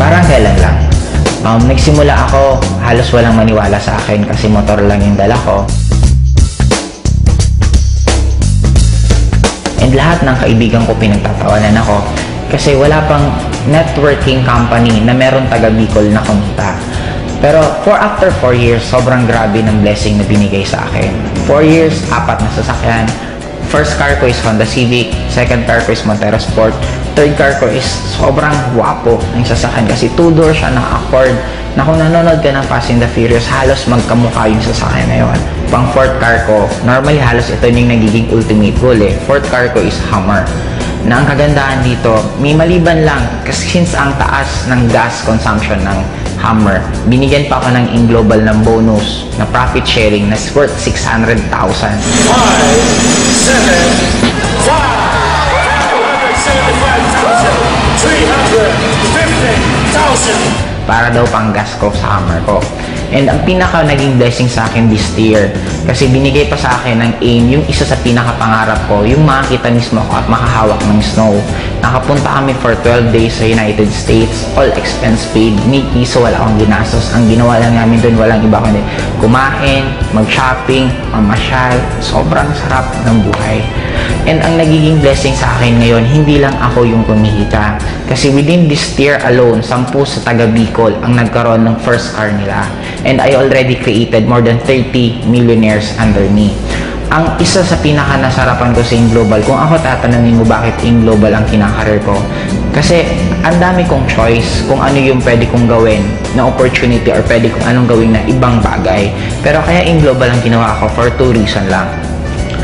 Parang kailan lang. Nagsimula ako, halos walang maniwala sa akin kasi motor lang yung dala ko. And lahat ng kaibigan ko pinagtatawanan ako kasi wala pang networking company na meron taga Bicol na kumita. Pero after 4 years, sobrang grabe ng blessing na binigay sa akin. 4 years, 4 na sasakyan. First car ko is Honda Civic, second car ko is Montero Sport, third car ko is sobrang wapo ng sasakyan kasi 2-door siya na Accord na kung nanonood ka ng Fast and the Furious, halos magkamukha yung sasakyan na yun. Pang fourth car ko, normally halos ito yung nagiging ultimate goal eh. Fourth car ko is Hummer. Na ang kagandahan dito, may maliban lang kasi since ang taas ng gas consumption ng Hummer, binigyan pa ako ng in-global ng bonus na profit sharing na worth 600,000. 5, 7, 5, 350,000. Para daw pang gas ko sa Hummer ko. And ang pinaka naging blessing sa akin this year, kasi binigay pa sa akin ng AIM yung isa sa pinakapangarap ko, yung makakita mismo ako at makahawak ng snow. Nakapunta kami for 12 days sa United States, all expense paid, ni piso wala akong ginastos. Ang ginawa lang namin doon, walang iba kundi kumain, mag-shopping, mamasyal, sobrang sarap ng buhay. And ang nagiging blessing sa akin ngayon, hindi lang ako yung kumikita. Kasi within this year alone, 10 sa taga Bicol ang nagkaroon ng first car nila. And I already created more than 30 millionaires under me. Ang isa sa pinaka-nasarapan ko sa AIM Global, kung ako tatanungin mo bakit AIM Global ang kinakareer ko, kasi ang dami kong choice kung ano yung pwede kong gawin na opportunity or pwede kong anong gawin na ibang bagay. Pero kaya AIM Global ang ginawa ko for 2 reasons lang.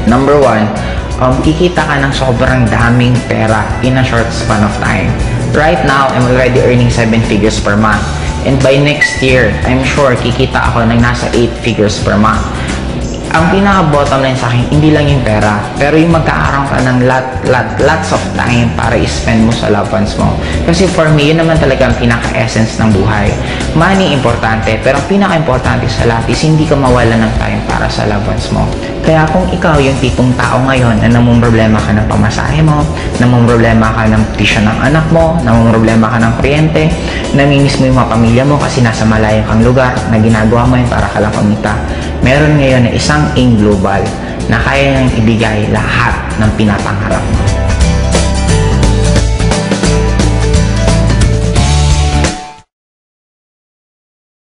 Number 1, kikita ka ng sobrang daming pera in a short span of time. Right now, I'm already earning 7 figures per month. And by next year, I'm sure kikita ako ng nasa 8 figures per month. Ang pinaka-bottom line sa akin, hindi lang yung pera, pero yung magkakaroon ka ng lots of time para i-spend mo sa loved ones mo. Kasi for me, yun naman talaga ang pinaka-essence ng buhay. Money, importante, pero ang pinaka-importante sa lahat is hindi ka mawala ng time para sa loved ones mo. Kaya kung ikaw yung tipong tao ngayon na namumroblema ka ng pamasahe mo, namumroblema ka ng tuition ng anak mo, namumroblema ka ng kuryente, namimiss mo yung mga pamilya mo kasi nasa malayo kang lugar na ginagawa mo yun para ka lang kumita, meron ngayon na isang AIM Global na kaya nang ibigay lahat ng pinapangarap mo.